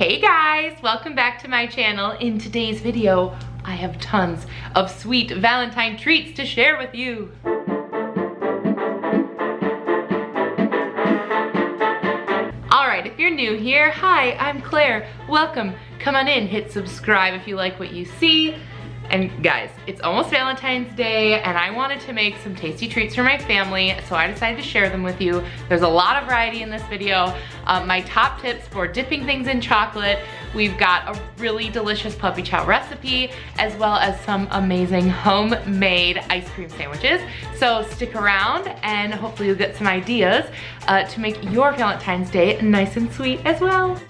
Hey guys, welcome back to my channel. In today's video, I have tons of sweet Valentine treats to share with you. All right, if you're new here, hi, I'm Claire. Welcome. Come on in, hit subscribe if you like what you see. And guys, it's almost Valentine's Day and I wanted to make some tasty treats for my family, so I decided to share them with you. There's a lot of variety in this video. My top tips for dipping things in chocolate. We've got a really delicious puppy chow recipe, as well as some amazing homemade ice cream sandwiches. So stick around and hopefully you'll get some ideas to make your Valentine's Day nice and sweet as well.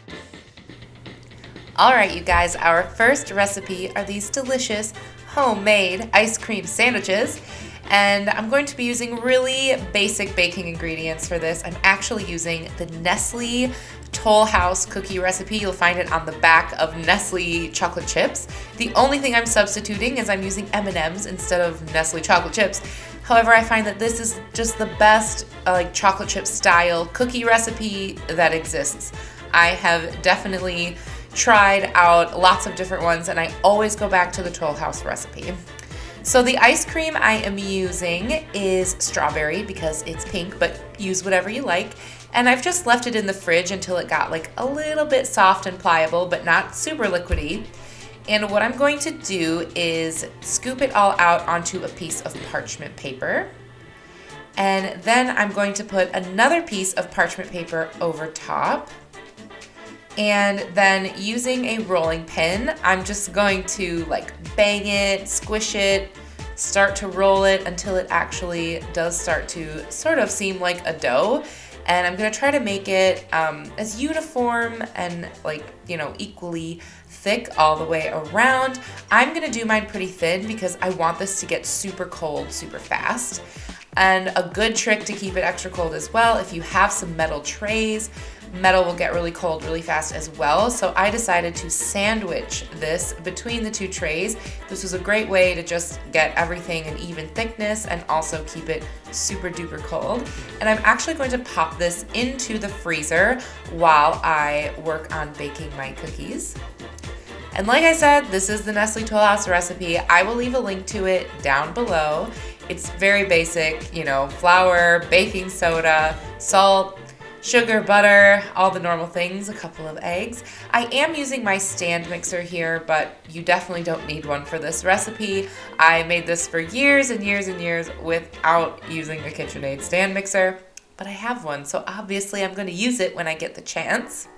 All right, you guys, our first recipe are these delicious homemade ice cream sandwiches. And I'm going to be using really basic baking ingredients for this. I'm actually using the Nestle Tollhouse cookie recipe. You'll find it on the back of Nestle chocolate chips. The only thing I'm substituting is I'm using M&M's instead of Nestle chocolate chips. However, I find that this is just the best like chocolate chip style cookie recipe that exists. I have definitely tried out lots of different ones and I always go back to the Tollhouse recipe. So the ice cream I am using is strawberry because it's pink, but use whatever you like. And I've just left it in the fridge until it got like a little bit soft and pliable, but not super liquidy. And what I'm going to do is scoop it all out onto a piece of parchment paper. And then I'm going to put another piece of parchment paper over top. And then using a rolling pin, I'm just going to like bang it, squish it, start to roll it until it actually does start to sort of seem like a dough. And I'm gonna try to make it as uniform and like, you know, equally thick all the way around. I'm gonna do mine pretty thin because I want this to get super cold super fast. And a good trick to keep it extra cold as well, if you have some metal trays, metal will get really cold really fast as well. So I decided to sandwich this between the two trays. This was a great way to just get everything an even thickness and also keep it super duper cold. And I'm actually going to pop this into the freezer while I work on baking my cookies. And like I said, this is the Nestle Tollhouse recipe. I will leave a link to it down below. It's very basic, you know, flour, baking soda, salt, sugar, butter, all the normal things, a couple of eggs. I am using my stand mixer here, but you definitely don't need one for this recipe. I made this for years and years and years without using a KitchenAid stand mixer, but I have one, so obviously I'm going to use it when I get the chance.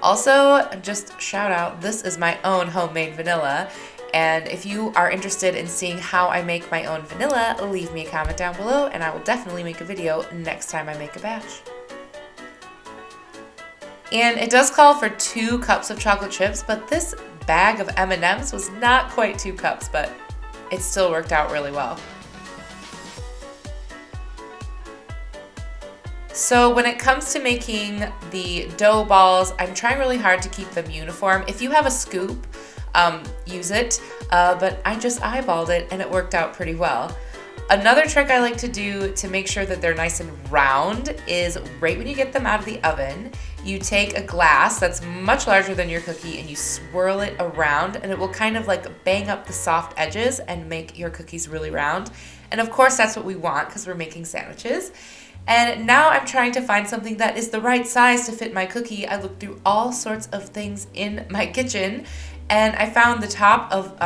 Also, just shout out, this is my own homemade vanilla. And if you are interested in seeing how I make my own vanilla, leave me a comment down below and I will definitely make a video next time I make a batch. And it does call for 2 cups of chocolate chips, but this bag of M&M's was not quite 2 cups, but it still worked out really well. So when it comes to making the dough balls, I'm trying really hard to keep them uniform. If you have a scoop, use it, but I just eyeballed it and it worked out pretty well. Another trick I like to do to make sure that they're nice and round is right when you get them out of the oven, you take a glass that's much larger than your cookie and you swirl it around and it will kind of like bang up the soft edges and make your cookies really round. And of course that's what we want because we're making sandwiches. And now I'm trying to find something that is the right size to fit my cookie. I looked through all sorts of things in my kitchen and I found the top of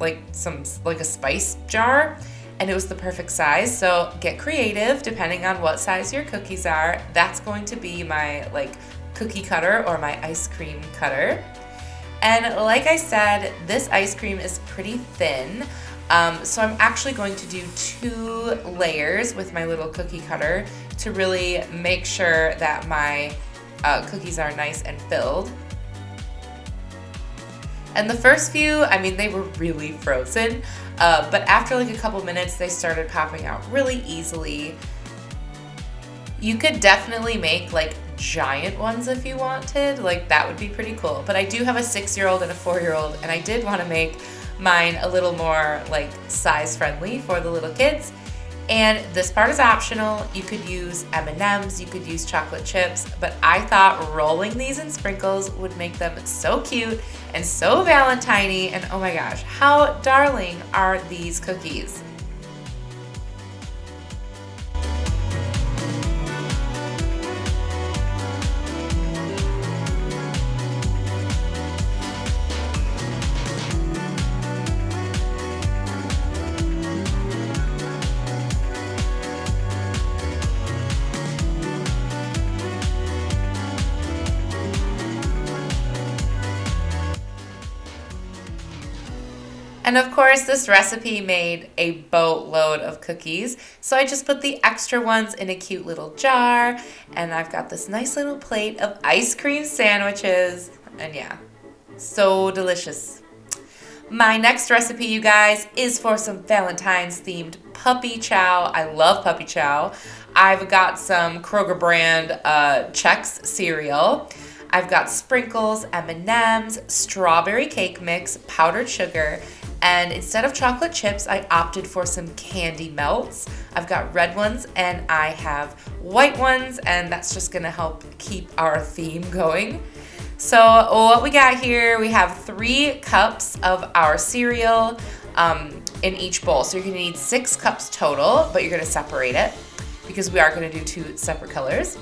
like a spice jar and it was the perfect size. So get creative depending on what size your cookies are. That's going to be my like cookie cutter or my ice cream cutter. And like I said, this ice cream is pretty thin. So I'm actually going to do 2 layers with my little cookie cutter to really make sure that my cookies are nice and filled. And the first few, I mean, they were really frozen, but after like a couple minutes, they started popping out really easily. You could definitely make like giant ones if you wanted, like that would be pretty cool. But I do have a 6-year-old and a 4-year-old, and I did want to make mine a little more like size friendly for the little kids. And this part is optional. You could use M&Ms, you could use chocolate chips, but I thought rolling these in sprinkles would make them so cute and so Valentine-y, and oh my gosh, how darling are these cookies? And of course, this recipe made a boatload of cookies. So I just put the extra ones in a cute little jar. And I've got this nice little plate of ice cream sandwiches. And yeah, so delicious. My next recipe, you guys, is for some Valentine's themed puppy chow. I love puppy chow. I've got some Kroger brand Chex cereal. I've got sprinkles, M&Ms, strawberry cake mix, powdered sugar, and instead of chocolate chips, I opted for some candy melts. I've got red ones and I have white ones, and that's just gonna help keep our theme going. So what we got here, we have 3 cups of our cereal in each bowl. So you're gonna need 6 cups total, but you're gonna separate it because we are gonna do 2 separate colors.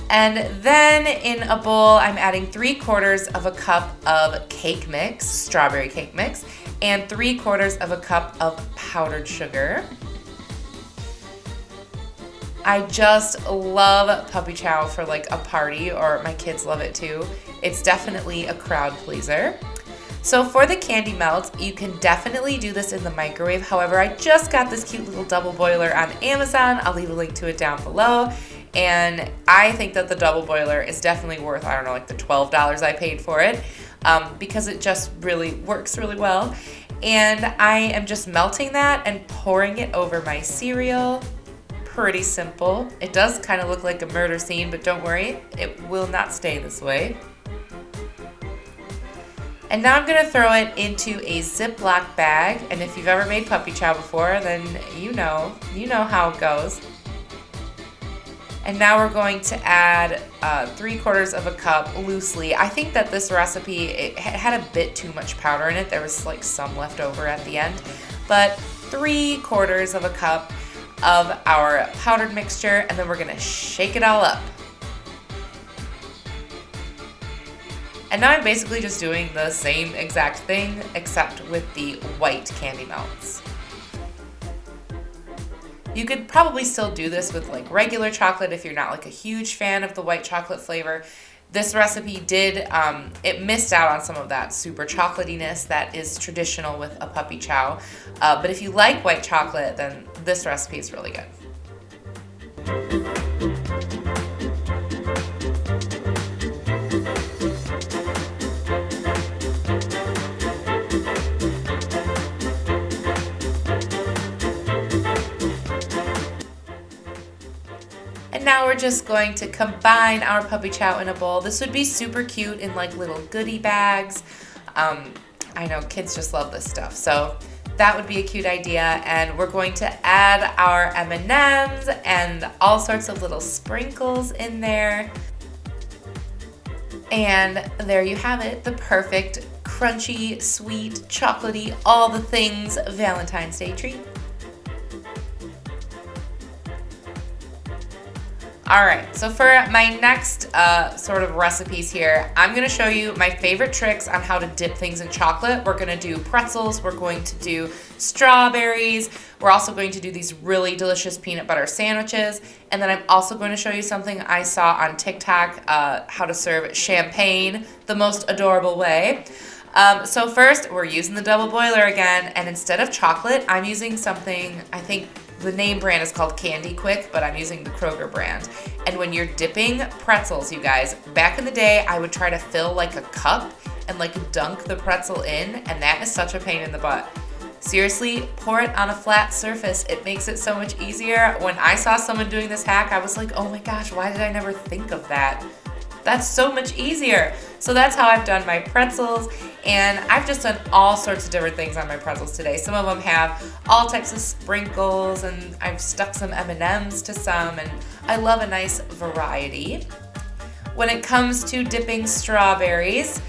And then in a bowl, I'm adding 3/4 of a cup of cake mix, strawberry cake mix, and 3/4 of a cup of powdered sugar. I just love puppy chow for like a party, or my kids love it too. It's definitely a crowd pleaser. So for the candy melt, you can definitely do this in the microwave. However, I just got this cute little double boiler on Amazon. I'll leave a link to it down below. And I think that the double boiler is definitely worth, I don't know, like the $12 I paid for it, because it just really works really well. And I am just melting that and pouring it over my cereal. Pretty simple. It does kind of look like a murder scene, but don't worry, it will not stay this way. And now I'm gonna throw it into a Ziploc bag. And if you've ever made puppy chow before, then you know how it goes. And now we're going to add 3/4 of a cup loosely. I think that this recipe, it had a bit too much powder in it. There was like some left over at the end. But 3/4 of a cup of our powdered mixture, and then we're gonna shake it all up. And now I'm basically just doing the same exact thing, except with the white candy melts. You could probably still do this with like regular chocolate if you're not like a huge fan of the white chocolate flavor. This recipe did, it missed out on some of that super chocolatiness that is traditional with a puppy chow. But if you like white chocolate, then this recipe is really good. And now we're just going to combine our puppy chow in a bowl. This would be super cute in like little goodie bags. I know kids just love this stuff, so that would be a cute idea. And we're going to add our M&Ms and all sorts of little sprinkles in there. And there you have it, the perfect crunchy, sweet, chocolatey, all the things Valentine's Day treat. All right, so for my next sort of recipes here, I'm gonna show you my favorite tricks on how to dip things in chocolate. We're gonna do pretzels, we're going to do strawberries, we're also going to do these really delicious peanut butter sandwiches, and then I'm also going to show you something I saw on TikTok, how to serve champagne the most adorable way. So first, we're using the double boiler again, and instead of chocolate, I'm using something, I think, the name brand is called Candy Quick, but I'm using the Kroger brand. And when you're dipping pretzels, you guys, back in the day, I would try to fill like a cup and like dunk the pretzel in, and that is such a pain in the butt. Seriously, pour it on a flat surface. It makes it so much easier. When I saw someone doing this hack, I was like, oh my gosh, why did I never think of that? That's so much easier. So that's how I've done my pretzels, and I've just done all sorts of different things on my pretzels today. Some of them have all types of sprinkles, and I've stuck some M&Ms to some, and I love a nice variety. When it comes to dipping strawberries,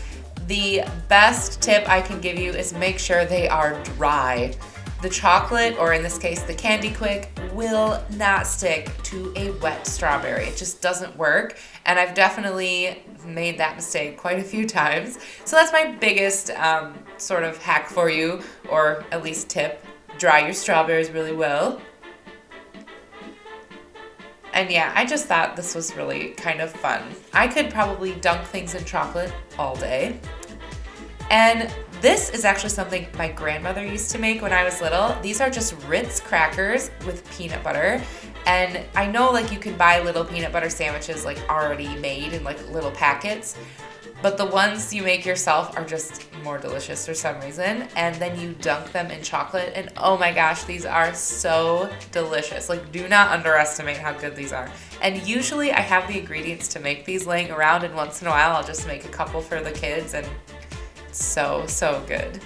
the best tip I can give you is make sure they are dry. The chocolate, or in this case the Candy Quick, will not stick to a wet strawberry. It just doesn't work, and I've definitely made that mistake quite a few times. So that's my biggest sort of hack for you, or at least tip. Dry your strawberries really well. And yeah, I just thought this was really kind of fun. I could probably dunk things in chocolate all day. And this is actually something my grandmother used to make when I was little. These are just Ritz crackers with peanut butter. And I know like you can buy little peanut butter sandwiches like already made in like little packets, but the ones you make yourself are just more delicious for some reason. And then you dunk them in chocolate, and oh my gosh, these are so delicious. Like, do not underestimate how good these are. And usually I have the ingredients to make these laying around, and once in a while I'll just make a couple for the kids, and it's so good.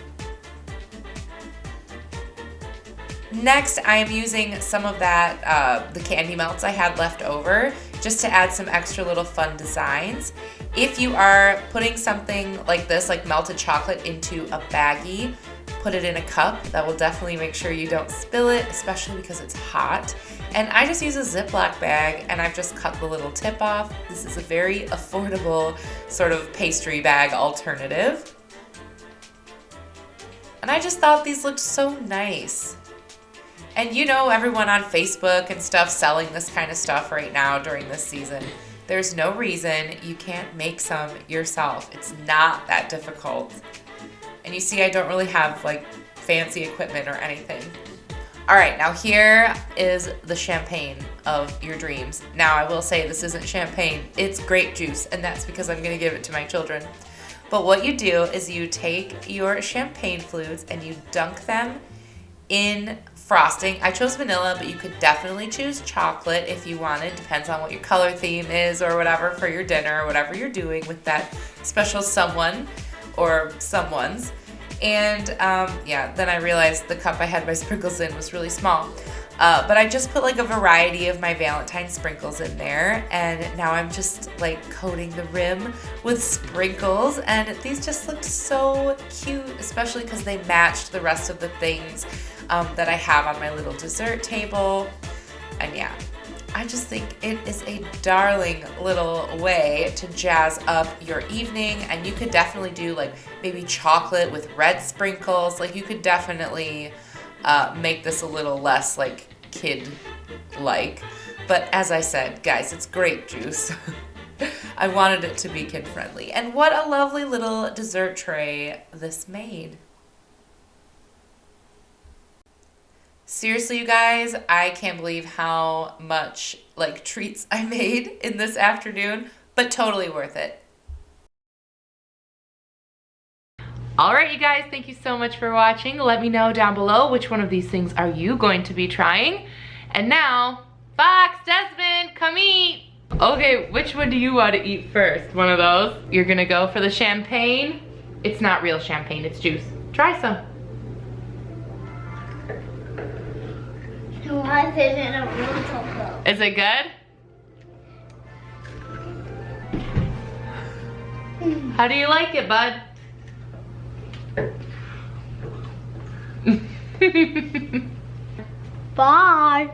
Next, I am using some of that, the candy melts I had left over, just to add some extra little fun designs. If you are putting something like this, like melted chocolate, into a baggie, put it in a cup. That will definitely make sure you don't spill it, especially because it's hot. And I just use a Ziploc bag, and I've just cut the little tip off. This is a very affordable sort of pastry bag alternative. And I just thought these looked so nice. And you know, everyone on Facebook and stuff selling this kind of stuff right now during this season. There's no reason you can't make some yourself. It's not that difficult. And you see, I don't really have like fancy equipment or anything. All right, now here is the champagne of your dreams. Now I will say this isn't champagne, it's grape juice, and that's because I'm gonna give it to my children. But what you do is you take your champagne flutes and you dunk them in frosting. I chose vanilla, but you could definitely choose chocolate if you wanted. Depends on what your color theme is or whatever for your dinner or whatever you're doing with that special someone or someone's. And yeah, then I realized the cup I had my sprinkles in was really small. But I just put like a variety of my Valentine's sprinkles in there, and now I'm just like coating the rim with sprinkles, and these just looked so cute, especially because they matched the rest of the things that I have on my little dessert table. And yeah, I just think it is a darling little way to jazz up your evening, and you could definitely do like maybe chocolate with red sprinkles. Like you could definitely make this a little less like kid-like. But as I said, guys, it's grape juice. I wanted it to be kid-friendly. And what a lovely little dessert tray this made. Seriously, you guys, I can't believe how much like treats I made in this afternoon, but totally worth it. All right, you guys, thank you so much for watching. Let me know down below which one of these things are you going to be trying. And now, Fox, Desmond, come eat. Okay, which one do you want to eat first? One of those? You're gonna go for the champagne? It's not real champagne, it's juice. Try some. Why is it in a real chocolate? Is it good? How do you like it, bud? Bye.